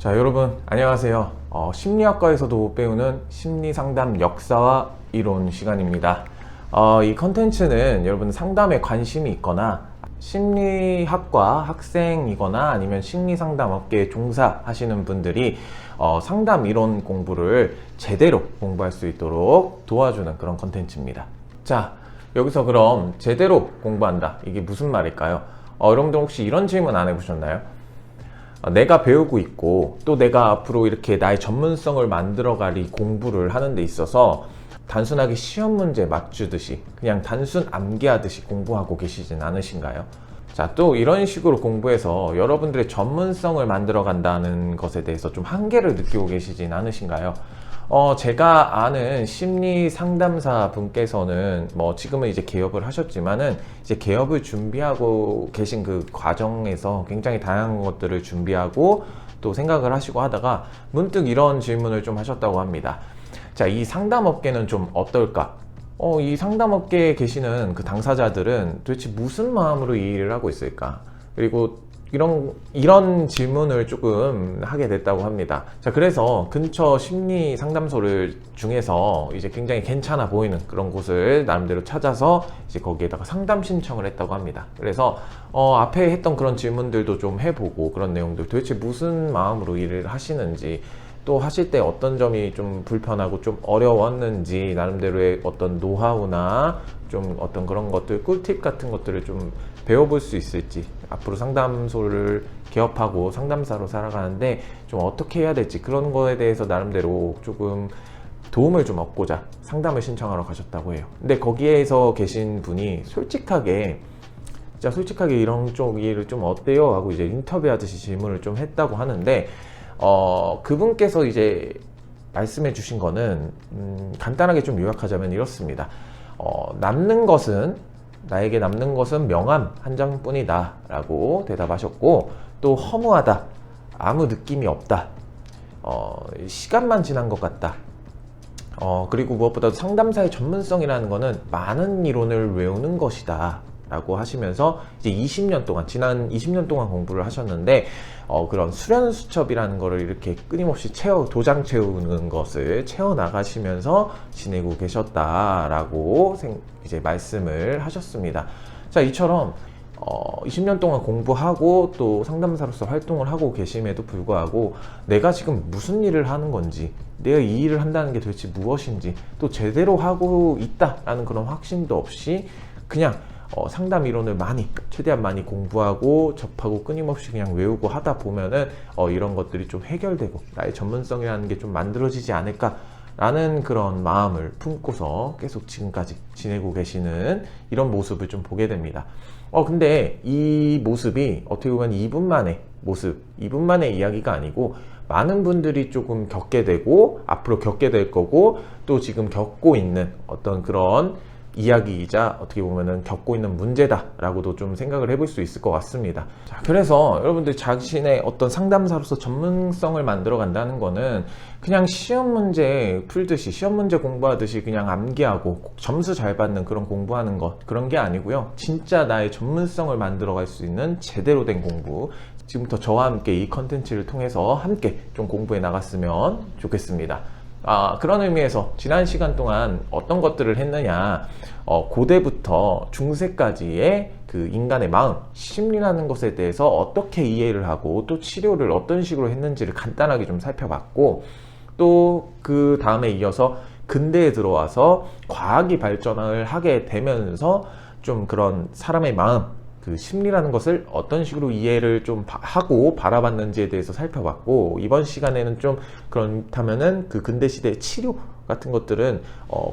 자, 여러분 안녕하세요. 심리학과에서도 배우는 심리상담 역사와 이론 시간입니다. 이 컨텐츠는 여러분 상담에 관심이 있거나 심리학과 학생이거나 아니면 심리상담 업계에 종사하시는 분들이 상담 이론 공부를 제대로 공부할 수 있도록 도와주는 그런 컨텐츠입니다. 자, 여기서 그럼 제대로 공부한다, 이게 무슨 말일까요? 여러분들 혹시 이런 질문 안 해보셨나요? 내가 배우고 있고 또 내가 앞으로 이렇게 나의 전문성을 만들어갈 이 공부를 하는 데 있어서 단순하게 시험 문제 맞추듯이 그냥 단순 암기하듯이 공부하고 계시진 않으신가요? 자, 또 이런 식으로 공부해서 여러분들의 전문성을 만들어 간다는 것에 대해서 좀 한계를 느끼고 계시진 않으신가요? 제가 아는 심리 상담사 분께서는 지금은 이제 개업을 하셨지만은 이제 개업을 준비하고 계신 그 과정에서 굉장히 다양한 것들을 준비하고 또 생각을 하시고 하다가 문득 이런 질문을 좀 하셨다고 합니다. 자, 이 상담업계는 좀 어떨까? 이 상담업계에 계시는 그 당사자들은 도대체 무슨 마음으로 이 일을 하고 있을까? 그리고 이런 질문을 조금 하게 됐다고 합니다. 자, 그래서 근처 심리 상담소를 중에서 이제 굉장히 괜찮아 보이는 그런 곳을 나름대로 찾아서 이제 거기에다가 상담 신청을 했다고 합니다. 그래서 앞에 했던 그런 질문들도 좀 해보고, 그런 내용들 도대체 무슨 마음으로 일을 하시는지, 또 하실 때 어떤 점이 좀 불편하고 좀 어려웠는지, 나름대로의 어떤 노하우나 좀 어떤 그런 것들, 꿀팁 같은 것들을 좀 배워볼 수 있을지, 앞으로 상담소를 개업하고 상담사로 살아가는데 좀 어떻게 해야 될지, 그런 거에 대해서 나름대로 조금 도움을 좀 얻고자 상담을 신청하러 가셨다고 해요. 근데 거기에서 계신 분이 솔직하게 이런 쪽 일을 좀 어때요? 하고 이제 인터뷰하듯이 질문을 좀 했다고 하는데, 그분께서 이제 말씀해 주신 거는 간단하게 좀 요약하자면 이렇습니다. 나에게 남는 것은 명함 한 장뿐이다 라고 대답하셨고, 또 허무하다, 아무 느낌이 없다, 시간만 지난 것 같다, 그리고 무엇보다도 상담사의 전문성이라는 거는 많은 이론을 외우는 것이다 라고 하시면서 이제 지난 20년 동안 공부를 하셨는데, 그런 수련수첩이라는 거를 이렇게 끊임없이 도장 채우는 것을 채워나가시면서 지내고 계셨다라고 이제 말씀을 하셨습니다. 자, 이처럼 20년 동안 공부하고 또 상담사로서 활동을 하고 계심에도 불구하고 내가 지금 무슨 일을 하는 건지, 내가 이 일을 한다는 게 도대체 무엇인지, 또 제대로 하고 있다라는 그런 확신도 없이 그냥 상담 이론을 최대한 많이 공부하고 접하고 끊임없이 그냥 외우고 하다 보면은 이런 것들이 좀 해결되고 나의 전문성이라는 게 좀 만들어지지 않을까라는 그런 마음을 품고서 계속 지금까지 지내고 계시는 이런 모습을 좀 보게 됩니다. 근데 이 모습이 어떻게 보면 2분만의 이야기가 아니고 많은 분들이 조금 겪게 되고 앞으로 겪게 될 거고, 또 지금 겪고 있는 어떤 그런 이야기이자 어떻게 보면은 겪고 있는 문제다라고도 좀 생각을 해볼 수 있을 것 같습니다. 자, 그래서 여러분들 자신의 어떤 상담사로서 전문성을 만들어 간다는 거는 그냥 시험 문제 풀듯이, 시험 문제 공부하듯이 그냥 암기하고 점수 잘 받는 그런 공부하는 것, 그런 게 아니고요. 진짜 나의 전문성을 만들어 갈 수 있는 제대로 된 공부, 지금부터 저와 함께 이 컨텐츠를 통해서 함께 좀 공부해 나갔으면 좋겠습니다. 그런 의미에서 지난 시간 동안 어떤 것들을 했느냐, 고대부터 중세까지의 그 인간의 마음, 심리라는 것에 대해서 어떻게 이해를 하고 또 치료를 어떤 식으로 했는지를 간단하게 좀 살펴봤고, 또 그 다음에 이어서 근대에 들어와서 과학이 발전을 하게 되면서 좀 그런 사람의 마음, 그 심리라는 것을 어떤 식으로 이해를 좀 하고 바라봤는지에 대해서 살펴봤고, 이번 시간에는 좀 그렇다면은 그 근대 시대의 치료 같은 것들은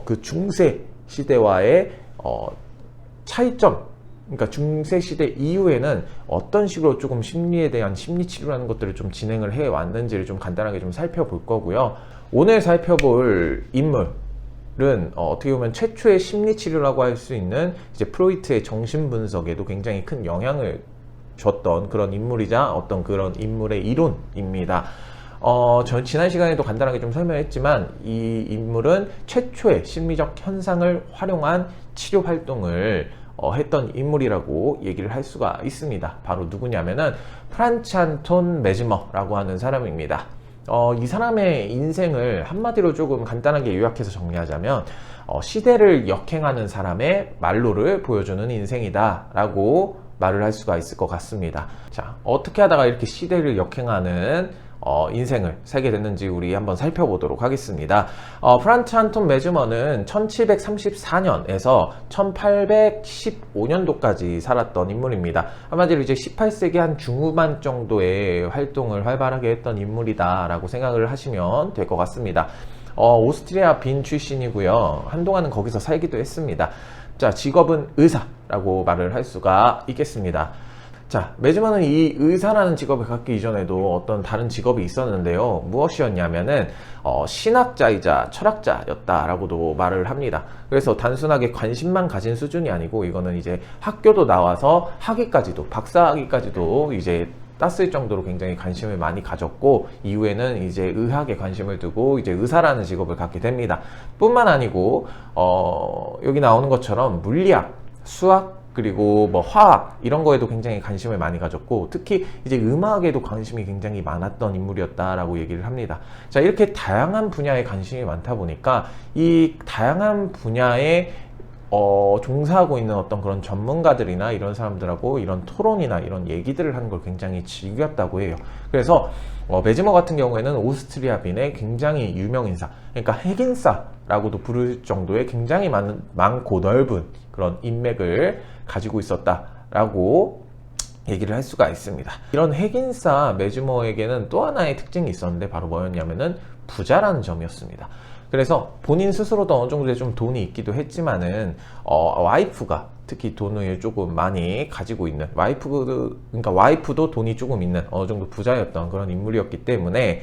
그 중세 시대와의 차이점, 그러니까 중세 시대 이후에는 어떤 식으로 조금 심리에 대한 심리 치료라는 것들을 좀 진행을 해 왔는지를 좀 간단하게 좀 살펴볼 거고요. 오늘 살펴볼 인물은 어떻게 보면 최초의 심리치료라고 할 수 있는 이제 프로이트의 정신분석에도 굉장히 큰 영향을 줬던 그런 인물이자 어떤 그런 인물의 이론입니다. 전 지난 시간에도 간단하게 좀 설명했지만, 이 인물은 최초의 심리적 현상을 활용한 치료 활동을 했던 인물이라고 얘기를 할 수가 있습니다. 바로 누구냐면은 프란츠 안톤 메즈머라고 하는 사람입니다. 이 사람의 인생을 한마디로 조금 간단하게 요약해서 정리하자면 시대를 역행하는 사람의 말로를 보여주는 인생이다 라고 말을 할 수가 있을 것 같습니다. 자, 어떻게 하다가 이렇게 시대를 역행하는 인생을 살게 됐는지 우리 한번 살펴보도록 하겠습니다. 프란츠 안톤 메즈머는 1734년에서 1815년도까지 살았던 인물입니다. 한마디로 이제 18세기 한 중후반 정도의 활동을 활발하게 했던 인물이다 라고 생각을 하시면 될 것 같습니다. 오스트리아 빈 출신이고요. 한동안은 거기서 살기도 했습니다. 자, 직업은 의사라고 말을 할 수가 있겠습니다. 자, 메즈머는 이 의사라는 직업을 갖기 이전에도 어떤 다른 직업이 있었는데요. 무엇이었냐면은 신학자이자 철학자였다라고도 말을 합니다. 그래서 단순하게 관심만 가진 수준이 아니고 이거는 이제 학교도 나와서 학위까지도, 박사학위까지도 이제 땄을 정도로 굉장히 관심을 많이 가졌고, 이후에는 이제 의학에 관심을 두고 이제 의사라는 직업을 갖게 됩니다. 뿐만 아니고 여기 나오는 것처럼 물리학, 수학, 그리고 뭐 화학 이런 거에도 굉장히 관심을 많이 가졌고, 특히 이제 음악에도 관심이 굉장히 많았던 인물이었다라고 얘기를 합니다. 자, 이렇게 다양한 분야에 관심이 많다 보니까 이 다양한 분야에 종사하고 있는 어떤 그런 전문가들이나 이런 사람들하고 이런 토론이나 이런 얘기들을 하는 걸 굉장히 즐겼다고 해요. 그래서 메즈머 같은 경우에는 오스트리아 빈의 굉장히 유명 인사, 그러니까 핵인싸라고도 부를 정도의 굉장히 많고 넓은 그런 인맥을 가지고 있었다라고 얘기를 할 수가 있습니다. 이런 핵인싸 메즈머에게는 또 하나의 특징이 있었는데 바로 뭐였냐면은 부자라는 점이었습니다. 그래서 본인 스스로도 어느 정도 좀 돈이 있기도 했지만은 와이프가 특히 돈을 조금 많이 가지고 있는 그러니까 와이프도 돈이 조금 있는 어느 정도 부자였던 그런 인물이었기 때문에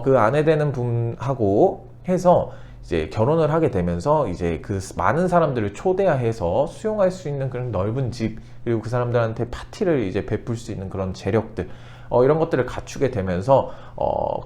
그 아내 되는 분하고 해서 이제 결혼을 하게 되면서 이제 그 많은 사람들을 초대해서 수용할 수 있는 그런 넓은 집, 그리고 그 사람들한테 파티를 이제 베풀 수 있는 그런 재력들, 이런 것들을 갖추게 되면서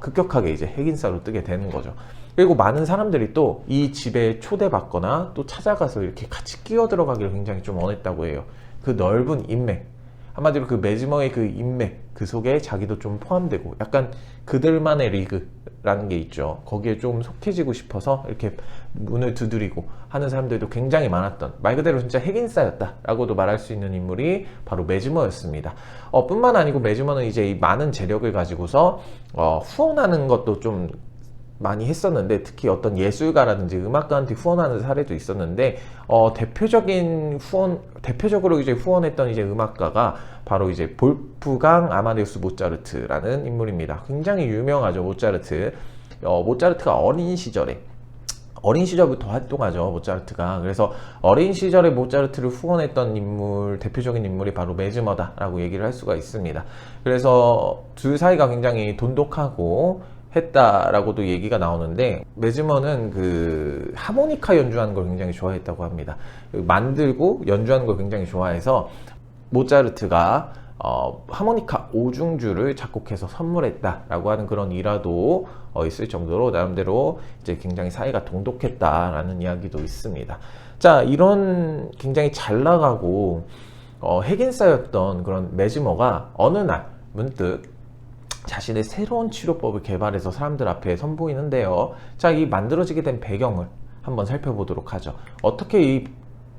급격하게 이제 핵인싸로 뜨게 되는 거죠. 그리고 많은 사람들이 또 이 집에 초대받거나 또 찾아가서 이렇게 같이 끼어 들어가기를 굉장히 좀 원했다고 해요. 그 넓은 인맥, 한마디로 그 메즈머의 그 인맥, 그 속에 자기도 좀 포함되고 약간 그들만의 리그라는 게 있죠. 거기에 좀 속해지고 싶어서 이렇게 문을 두드리고 하는 사람들도 굉장히 많았던, 말 그대로 진짜 핵인싸였다라고도 말할 수 있는 인물이 바로 메즈머였습니다. 뿐만 아니고 메즈머는 이제 이 많은 재력을 가지고서 후원하는 것도 좀 많이 했었는데, 특히 어떤 예술가라든지 음악가한테 후원하는 사례도 있었는데, 대표적으로 이제 후원했던 이제 음악가가 바로 이제 볼프강 아마데우스 모차르트라는 인물입니다. 굉장히 유명하죠, 모차르트. 모차르트가 어린 시절부터 활동하죠, 모차르트가. 그래서 어린 시절에 모차르트를 후원했던 인물, 대표적인 인물이 바로 메즈머다라고 얘기를 할 수가 있습니다. 그래서 둘 사이가 굉장히 돈독하고 했다라고도 얘기가 나오는데, 메즈머는 그 하모니카 연주하는 걸 굉장히 좋아했다고 합니다. 만들고 연주하는 걸 굉장히 좋아해서 모차르트가 하모니카 5중주를 작곡해서 선물했다라고 하는 그런 일화도 있을 정도로 나름대로 이제 굉장히 사이가 돈독했다라는 이야기도 있습니다. 자, 이런 굉장히 잘 나가고 핵인싸였던 그런 메즈머가 어느 날 문득 자신의 새로운 치료법을 개발해서 사람들 앞에 선보이는데요. 자, 이 만들어지게 된 배경을 한번 살펴보도록 하죠. 어떻게 이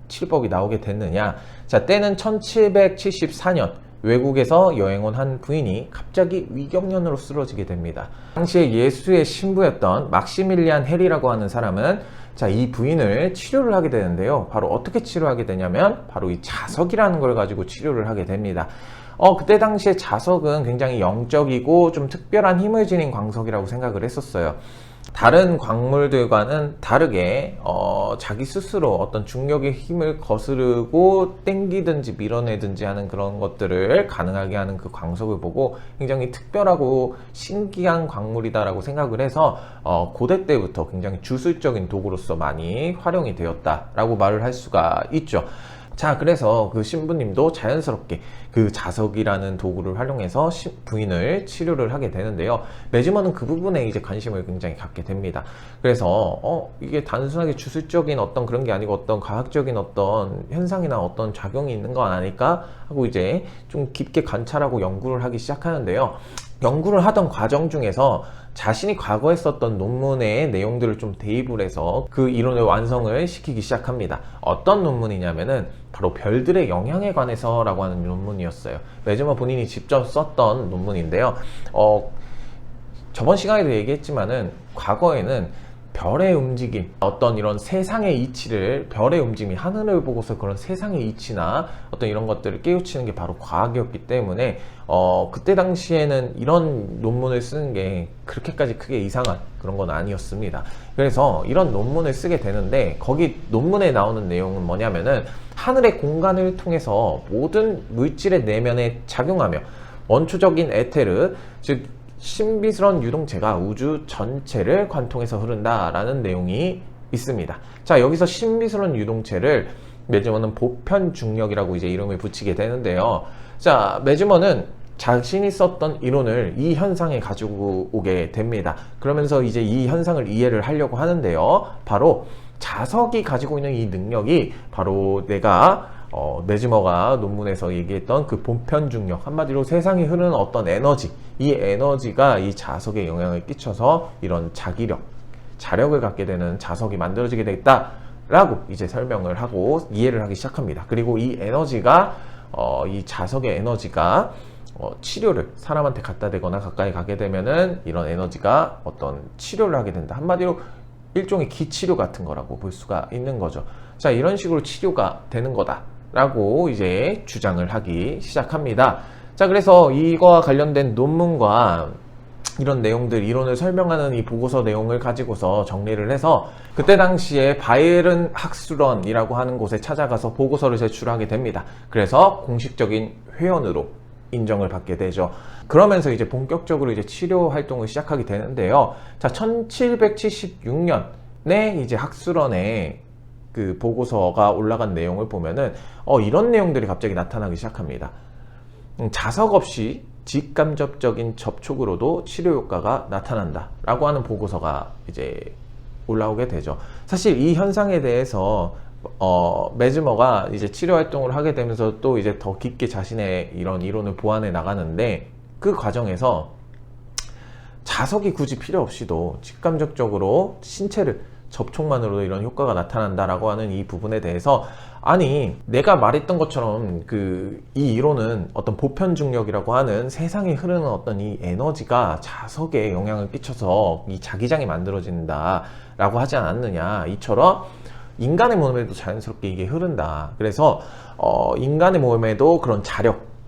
치료법이 나오게 됐느냐. 자, 때는 1774년 외국에서 여행 온 한 부인이 갑자기 위경련으로 쓰러지게 됩니다. 당시에 예수의 신부였던 막시밀리안 헬이라고 하는 사람은 자, 이 부인을 치료를 하게 되는데요. 바로 어떻게 치료하게 되냐면 바로 이 자석이라는 걸 가지고 치료를 하게 됩니다. 그때 당시에 자석은 굉장히 영적이고 좀 특별한 힘을 지닌 광석이라고 생각을 했었어요. 다른 광물들과는 다르게 자기 스스로 어떤 중력의 힘을 거스르고 땡기든지 밀어내든지 하는 그런 것들을 가능하게 하는 그 광석을 보고 굉장히 특별하고 신기한 광물이다라고 생각을 해서 고대 때부터 굉장히 주술적인 도구로서 많이 활용이 되었다라고 말을 할 수가 있죠. 자, 그래서 그 신부님도 자연스럽게 그 자석이라는 도구를 활용해서 부인을 치료를 하게 되는데요. 매즈머는 그 부분에 이제 관심을 굉장히 갖게 됩니다. 그래서 이게 단순하게 주술적인 어떤 그런 게 아니고 어떤 과학적인 어떤 현상이나 어떤 작용이 있는 건 아닐까 하고 이제 좀 깊게 관찰하고 연구를 하기 시작하는데요. 연구를 하던 과정 중에서 자신이 과거에 썼던 논문의 내용들을 좀 대입을 해서 그 이론의 완성을 시키기 시작합니다. 어떤 논문이냐면은 바로 별들의 영향에 관해서 라고 하는 논문이었어요. 매즈머 본인이 직접 썼던 논문인데요. 저번 시간에도 얘기했지만은 과거에는 별의 움직임, 어떤 이런 세상의 이치를, 별의 움직임이 하늘을 보고서 그런 세상의 이치나 어떤 이런 것들을 깨우치는 게 바로 과학이었기 때문에 그때 당시에는 이런 논문을 쓰는 게 그렇게까지 크게 이상한 그런 건 아니었습니다. 그래서 이런 논문을 쓰게 되는데 거기 논문에 나오는 내용은 뭐냐면은 하늘의 공간을 통해서 모든 물질의 내면에 작용하며 원초적인 에테르, 즉 신비스러운 유동체가 우주 전체를 관통해서 흐른다라는 내용이 있습니다. 자, 여기서 신비스러운 유동체를 매즈머는 보편 중력이라고 이제 이름을 붙이게 되는데요. 자, 매즈머는 자신이 썼던 이론을 이 현상에 가지고 오게 됩니다. 그러면서 이제 이 현상을 이해를 하려고 하는데요. 바로 자석이 가지고 있는 이 능력이 바로 내가 매즈머가 논문에서 얘기했던 그 보편 중력, 한마디로 세상에 흐르는 어떤 에너지, 이 에너지가 이 자석에 영향을 끼쳐서 이런 자기력, 자력을 갖게 되는 자석이 만들어지게 되겠다라고 이제 설명을 하고 이해를 하기 시작합니다. 그리고 이 에너지가 이 자석의 에너지가 치료를 사람한테 갖다 대거나 가까이 가게 되면은 이런 에너지가 어떤 치료를 하게 된다. 한마디로 일종의 기치료 같은 거라고 볼 수가 있는 거죠. 자, 이런 식으로 치료가 되는 거다 라고 이제 주장을 하기 시작합니다. 자, 그래서 이거와 관련된 논문과 이런 내용들, 이론을 설명하는 이 보고서 내용을 가지고서 정리를 해서 그때 당시에 바이에른 학술원이라고 하는 곳에 찾아가서 보고서를 제출하게 됩니다. 그래서 공식적인 회원으로 인정을 받게 되죠. 그러면서 이제 본격적으로 이제 치료 활동을 시작하게 되는데요. 자, 1776년에 이제 학술원에 그 보고서가 올라간 내용을 보면은 이런 내용들이 갑자기 나타나기 시작합니다. 자석 없이 직간접적인 접촉으로도 치료 효과가 나타난다 라고 하는 보고서가 이제 올라오게 되죠. 사실 이 현상에 대해서 매즈머가 이제 치료 활동을 하게 되면서 또 이제 더 깊게 자신의 이런 이론을 보완해 나가는데 그 과정에서 자석이 굳이 필요 없이도 직간접적으로 신체를 접촉만으로도 이런 효과가 나타난다라고 하는 이 부분에 대해서, 아니 내가 말했던 것처럼 이 이론은 어떤 보편 중력이라고 하는 세상에 흐르는 어떤 이 에너지가 자석에 영향을 끼쳐서 이 자기장이 만들어진다 라고 하지 않았느냐, 이처럼 인간의 몸에도 자연스럽게 이게 흐른다. 그래서 인간의 몸에도 그런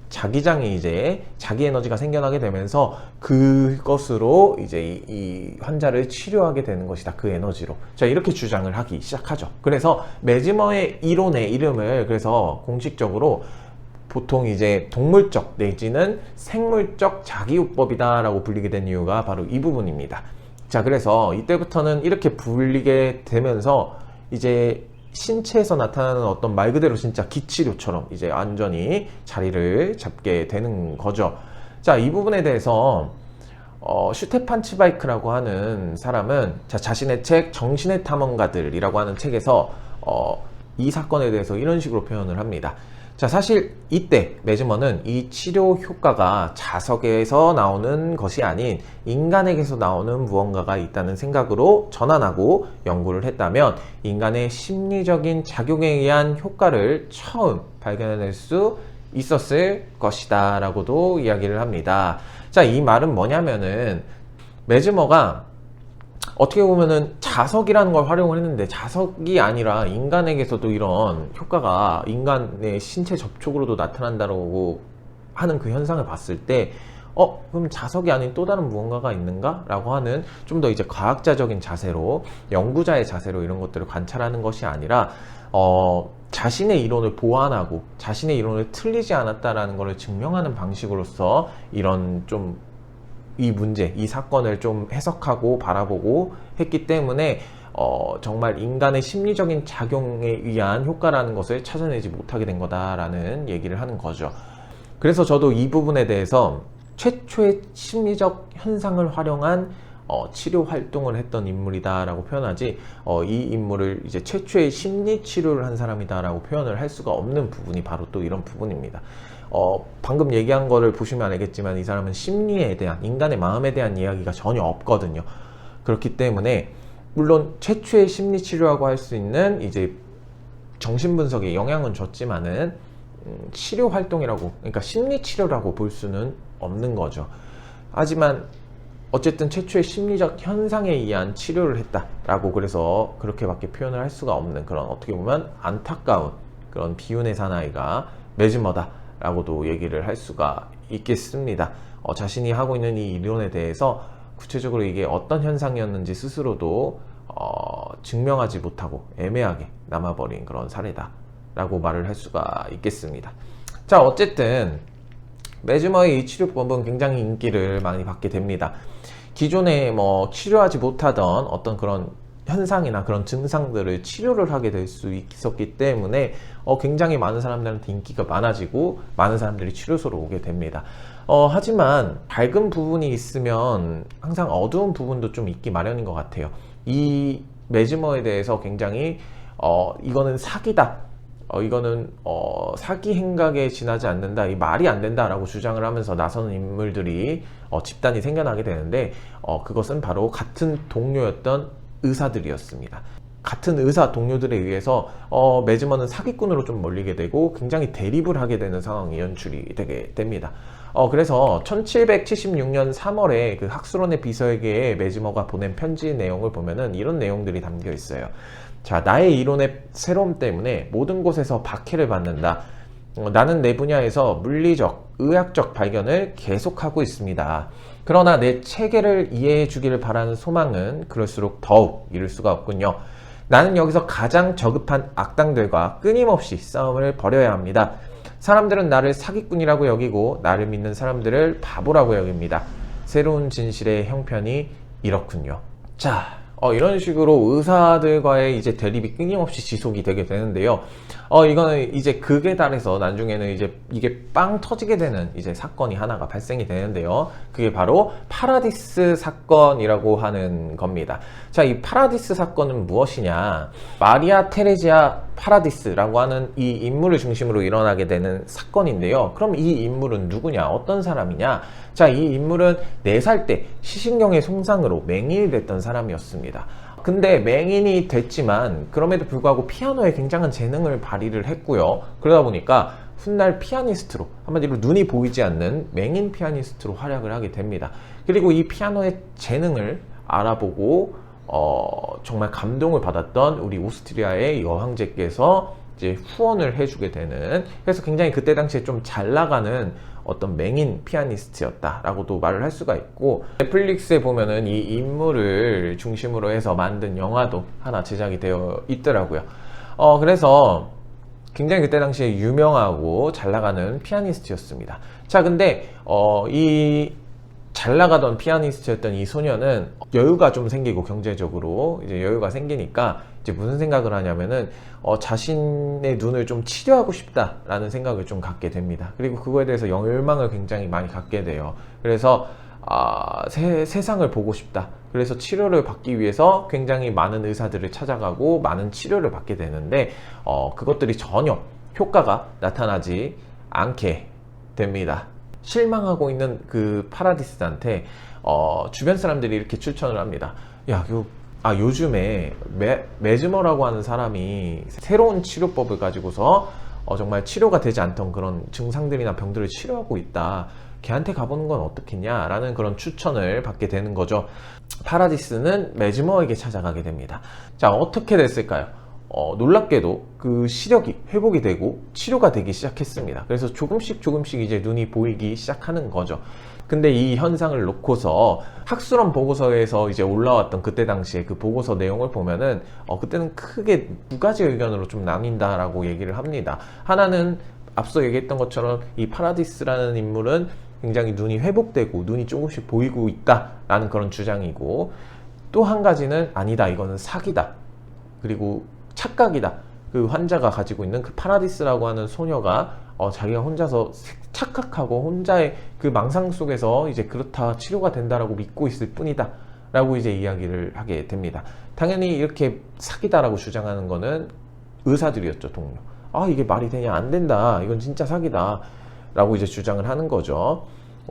자기장이 이제 자기 에너지가 생겨나게 되면서 그것으로 이제 이 환자를 치료하게 되는 것이다. 그 에너지로. 자, 이렇게 주장을 하기 시작하죠. 그래서 매즈머의 이론의 이름을 그래서 공식적으로 보통 이제 동물적 내지는 생물적 자기요법이다라고 불리게 된 이유가 바로 이 부분입니다. 자, 그래서 이때부터는 이렇게 불리게 되면서 이제 신체에서 나타나는 어떤 말 그대로 진짜 기치료처럼 이제 완전히 자리를 잡게 되는 거죠. 자, 이 부분에 대해서 슈테판 츠바이크라고 하는 사람은 자신의 책 정신의 탐험가들이라고 하는 책에서 이 사건에 대해서 이런 식으로 표현을 합니다. 자, 사실 이때 매즈머는 이 치료 효과가 자석에서 나오는 것이 아닌 인간에게서 나오는 무언가가 있다는 생각으로 전환하고 연구를 했다면 인간의 심리적인 작용에 의한 효과를 처음 발견해낼 수 있었을 것이다 라고도 이야기를 합니다. 자, 이 말은 뭐냐면은 매즈머가 어떻게 보면은 자석이라는 걸 활용을 했는데 자석이 아니라 인간에게서도 이런 효과가 인간의 신체 접촉으로도 나타난다고 하는 그 현상을 봤을 때 그럼 자석이 아닌 또 다른 무언가가 있는가? 라고 하는 좀 더 이제 과학자적인 자세로, 연구자의 자세로 이런 것들을 관찰하는 것이 아니라 자신의 이론을 보완하고 자신의 이론을 틀리지 않았다라는 것을 증명하는 방식으로서 이런 좀 이 문제, 이 사건을 좀 해석하고 바라보고 했기 때문에 정말 인간의 심리적인 작용에 의한 효과라는 것을 찾아내지 못하게 된 거다라는 얘기를 하는 거죠. 그래서 저도 이 부분에 대해서 최초의 심리적 현상을 활용한 치료 활동을 했던 인물이다라고 표현하지, 이 인물을 이제 최초의 심리 치료를 한 사람이다라고 표현을 할 수가 없는 부분이 바로 또 이런 부분입니다. 방금 얘기한 거를 보시면 알겠지만 이 사람은 심리에 대한, 인간의 마음에 대한 이야기가 전혀 없거든요. 그렇기 때문에 물론 최초의 심리 치료라고 할 수 있는 이제 정신분석에 영향은 줬지만은 치료 활동이라고, 그러니까 심리 치료라고 볼 수는 없는 거죠. 하지만 어쨌든 최초의 심리적 현상에 의한 치료를 했다라고, 그래서 그렇게밖에 표현을 할 수가 없는 그런, 어떻게 보면 안타까운 그런 비운의 사나이가 매즈머다라고도 얘기를 할 수가 있겠습니다. 자신이 하고 있는 이 이론에 대해서 구체적으로 이게 어떤 현상이었는지 스스로도 증명하지 못하고 애매하게 남아버린 그런 사례다라고 말을 할 수가 있겠습니다. 자, 어쨌든 매즈머의 이 치료법은 굉장히 인기를 많이 받게 됩니다. 기존에 뭐 치료하지 못하던 어떤 그런 현상이나 그런 증상들을 치료를 하게 될 수 있었기 때문에 굉장히 많은 사람들한테 인기가 많아지고 많은 사람들이 치료소로 오게 됩니다. 하지만 밝은 부분이 있으면 항상 어두운 부분도 좀 있기 마련인 것 같아요. 이 매즈머에 대해서 굉장히 이거는 사기다, 이거는 사기 행각에 지나지 않는다, 이 말이 안 된다라고 주장을 하면서 나서는 인물들이 집단이 생겨나게 되는데, 그것은 바로 같은 동료였던 의사들이었습니다. 같은 의사 동료들에 의해서 매즈머는 사기꾼으로 좀 몰리게 되고 굉장히 대립을 하게 되는 상황이 연출이 되게 됩니다. 그래서 1776년 3월에 그 학술원의 비서에게 매즈머가 보낸 편지 내용을 보면은 이런 내용들이 담겨 있어요. 자, 나의 이론의 새로움 때문에 모든 곳에서 박해를 받는다. 나는 내 분야에서 물리적, 의학적 발견을 계속하고 있습니다. 그러나 내 체계를 이해해 주기를 바라는 소망은 그럴수록 더욱 이룰 수가 없군요. 나는 여기서 가장 저급한 악당들과 끊임없이 싸움을 벌여야 합니다. 사람들은 나를 사기꾼이라고 여기고 나를 믿는 사람들을 바보라고 여깁니다. 새로운 진실의 형편이 이렇군요. 자, 이런 식으로 의사들과의 이제 대립이 끊임없이 지속이 되게 되는데요. 이거는 이제 극에 달해서 나중에는 이제 이게 빵 터지게 되는 이제 사건이 하나가 발생이 되는데요. 그게 바로 파라디스 사건이라고 하는 겁니다. 자, 이 파라디스 사건은 무엇이냐? 마리아 테레지아 파라디스라고 하는 이 인물을 중심으로 일어나게 되는 사건인데요. 그럼 이 인물은 누구냐? 어떤 사람이냐? 자, 이 인물은 4살 때 시신경의 손상으로 맹인이 됐던 사람이었습니다. 근데 맹인이 됐지만 그럼에도 불구하고 피아노에 굉장한 재능을 발휘를 했고요. 그러다 보니까 훗날 피아니스트로, 한마디로 눈이 보이지 않는 맹인 피아니스트로 활약을 하게 됩니다. 그리고 이 피아노의 재능을 알아보고 정말 감동을 받았던 우리 오스트리아의 여황제께서 이제 후원을 해주게 되는, 그래서 굉장히 그때 당시에 좀 잘 나가는 어떤 맹인 피아니스트였다라고도 말을 할 수가 있고, 넷플릭스에 보면은 이 인물을 중심으로 해서 만든 영화도 하나 제작이 되어 있더라고요. 그래서 굉장히 그때 당시에 유명하고 잘 나가는 피아니스트였습니다. 자, 근데 이 잘 나가던 피아니스트였던 이 소녀는 여유가 좀 생기고, 경제적으로 이제 여유가 생기니까 이제 무슨 생각을 하냐면은 자신의 눈을 좀 치료하고 싶다라는 생각을 좀 갖게 됩니다. 그리고 그거에 대해서 열망을 굉장히 많이 갖게 돼요. 그래서 세상을 보고 싶다, 그래서 치료를 받기 위해서 굉장히 많은 의사들을 찾아가고 많은 치료를 받게 되는데 그것들이 전혀 효과가 나타나지 않게 됩니다. 실망하고 있는 그 파라디스한테 주변 사람들이 이렇게 추천을 합니다. 야, 요즘에 매즈머라고 하는 사람이 새로운 치료법을 가지고서 정말 치료가 되지 않던 그런 증상들이나 병들을 치료하고 있다. 걔한테 가보는 건 어떻겠냐 라는 그런 추천을 받게 되는 거죠. 파라디스는 매즈머에게 찾아가게 됩니다. 자, 어떻게 됐을까요? 놀랍게도 그 시력이 회복이 되고 치료가 되기 시작했습니다. 그래서 조금씩 이제 눈이 보이기 시작하는 거죠. 근데 이 현상을 놓고서 학술원 보고서에서 이제 올라왔던 그때 당시에 그 보고서 내용을 보면은 그때는 크게 2가지 의견으로 좀 나뉜다라고 얘기를 합니다. 하나는 앞서 얘기했던 것처럼 이 파라디스라는 인물은 굉장히 눈이 회복되고 눈이 조금씩 보이고 있다라는 그런 주장이고, 또 한 가지는 아니다, 이거는 사기다, 그리고 착각이다. 그 환자가 가지고 있는 그 파라디스라고 하는 소녀가 자기가 혼자서 착각하고 혼자의 그 망상 속에서 이제 그렇다, 치료가 된다라고 믿고 있을 뿐이다 라고 이제 이야기를 하게 됩니다. 당연히 이렇게 사기다라고 주장하는 거는 의사들이었죠, 동료. 이게 말이 되냐, 안 된다, 이건 진짜 사기다 라고 이제 주장을 하는 거죠.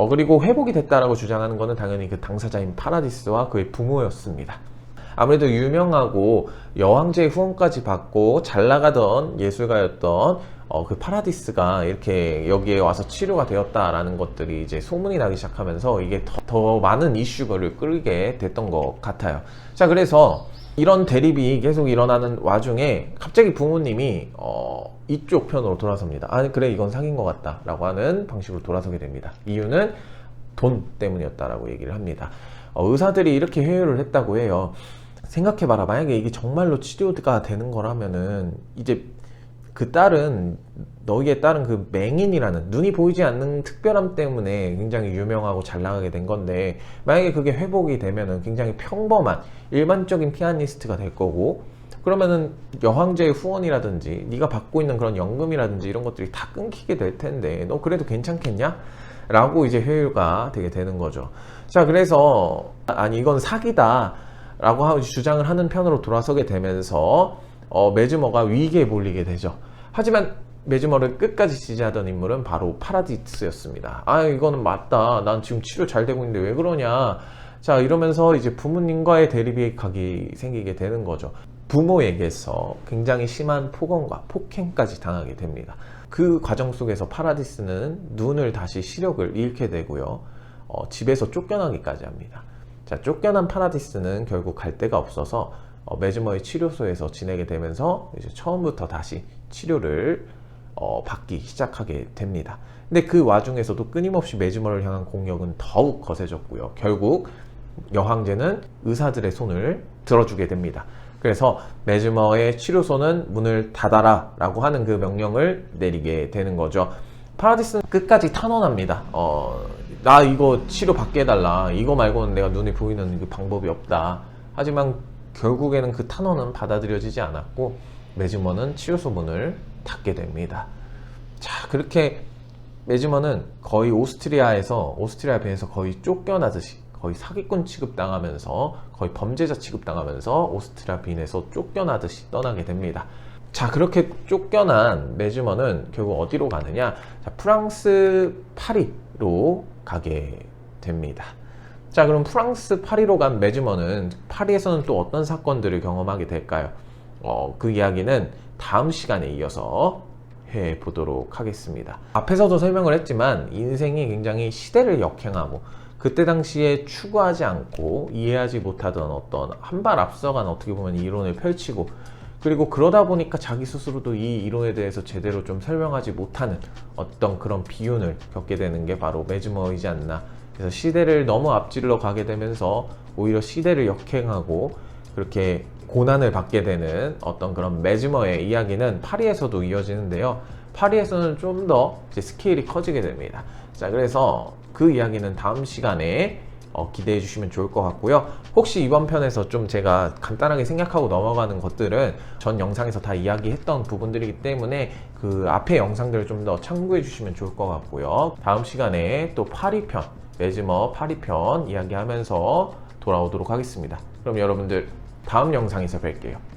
그리고 회복이 됐다라고 주장하는 거는 당연히 그 당사자인 파라디스와 그의 부모였습니다. 아무래도 유명하고 여왕제의 후원까지 받고 잘 나가던 예술가였던 그 파라디스가 이렇게 여기에 와서 치료가 되었다라는 것들이 이제 소문이 나기 시작하면서 이게 더 많은 이슈를 끌게 됐던 것 같아요. 자, 그래서 이런 대립이 계속 일어나는 와중에 갑자기 부모님이 이쪽 편으로 돌아섭니다. 그래, 이건 사기인 것 같다 라고 하는 방식으로 돌아서게 됩니다. 이유는 돈 때문이었다라고 얘기를 합니다. 의사들이 이렇게 회유를 했다고 해요. 생각해봐라, 만약에 이게 정말로 치료가 되는 거라면은 이제 그 딸은, 너희의 딸은 그 맹인이라는, 눈이 보이지 않는 특별함 때문에 굉장히 유명하고 잘 나가게 된 건데, 만약에 그게 회복이 되면은 굉장히 평범한 일반적인 피아니스트가 될 거고, 그러면은 여황제의 후원이라든지 네가 받고 있는 그런 연금이라든지 이런 것들이 다 끊기게 될 텐데 너 그래도 괜찮겠냐? 라고 이제 회유가 되게 되는 거죠. 자, 그래서 아니 이건 사기다 라고 주장을 하는 편으로 돌아서게 되면서 매즈머가 위기에 몰리게 되죠. 하지만 매즈머를 끝까지 지지하던 인물은 바로 파라디스였습니다. 이거는 맞다, 난 지금 치료 잘 되고 있는데 왜 그러냐. 자, 이러면서 이제 부모님과의 대립이 생기게 되는 거죠. 부모에게서 굉장히 심한 폭언과 폭행까지 당하게 됩니다. 그 과정 속에서 파라디스는 눈을 다시 시력을 잃게 되고요, 집에서 쫓겨나기까지 합니다. 자, 쫓겨난 파라디스는 결국 갈 데가 없어서 매즈머의 치료소에서 지내게 되면서 이제 처음부터 다시 치료를 받기 시작하게 됩니다. 근데 그 와중에서도 끊임없이 매즈머를 향한 공격은 더욱 거세졌고요, 결국 여황제는 의사들의 손을 들어주게 됩니다. 그래서 매즈머의 치료소는 문을 닫아라 라고 하는 그 명령을 내리게 되는 거죠. 파라디스는 끝까지 탄원합니다. 나 이거 치료 받게 해달라, 이거 말고는 내가 눈에 보이는 그 방법이 없다. 하지만 결국에는 그 탄원은 받아들여지지 않았고 매즈머는 치료소 문을 닫게 됩니다. 자, 그렇게 매즈머는 거의 오스트리아 배에서 거의 쫓겨나듯이, 거의 사기꾼 취급당하면서, 거의 범죄자 취급당하면서 오스트리아 빈에서 쫓겨나듯이 떠나게 됩니다. 자, 그렇게 쫓겨난 매즈머는 결국 어디로 가느냐? 자, 프랑스 파리로 가게 됩니다. 자, 그럼 프랑스 파리로 간 매즈머는 파리에서는 또 어떤 사건들을 경험하게 될까요? 그 이야기는 다음 시간에 이어서 해보도록 하겠습니다. 앞에서도 설명을 했지만 인생이 굉장히 시대를 역행하고 그때 당시에 추구하지 않고 이해하지 못하던 어떤 한 발 앞서간 어떻게 보면 이론을 펼치고, 그리고 그러다 보니까 자기 스스로도 이 이론에 대해서 제대로 좀 설명하지 못하는 어떤 그런 비윤을 겪게 되는 게 바로 매즈머이지 않나. 그래서 시대를 너무 앞질러 가게 되면서 오히려 시대를 역행하고 그렇게 고난을 받게 되는 어떤 그런 매즈머의 이야기는 파리에서도 이어지는데요, 파리에서는 좀 더 스케일이 커지게 됩니다. 자, 그래서 그 이야기는 다음 시간에 기대해 주시면 좋을 것 같고요. 혹시 이번 편에서 좀 제가 간단하게 생략하고 넘어가는 것들은 전 영상에서 다 이야기했던 부분들이기 때문에 그 앞에 영상들을 좀 더 참고해 주시면 좋을 것 같고요. 다음 시간에 또 파리편, 매즈머 파리편 이야기하면서 돌아오도록 하겠습니다. 그럼 여러분들 다음 영상에서 뵐게요.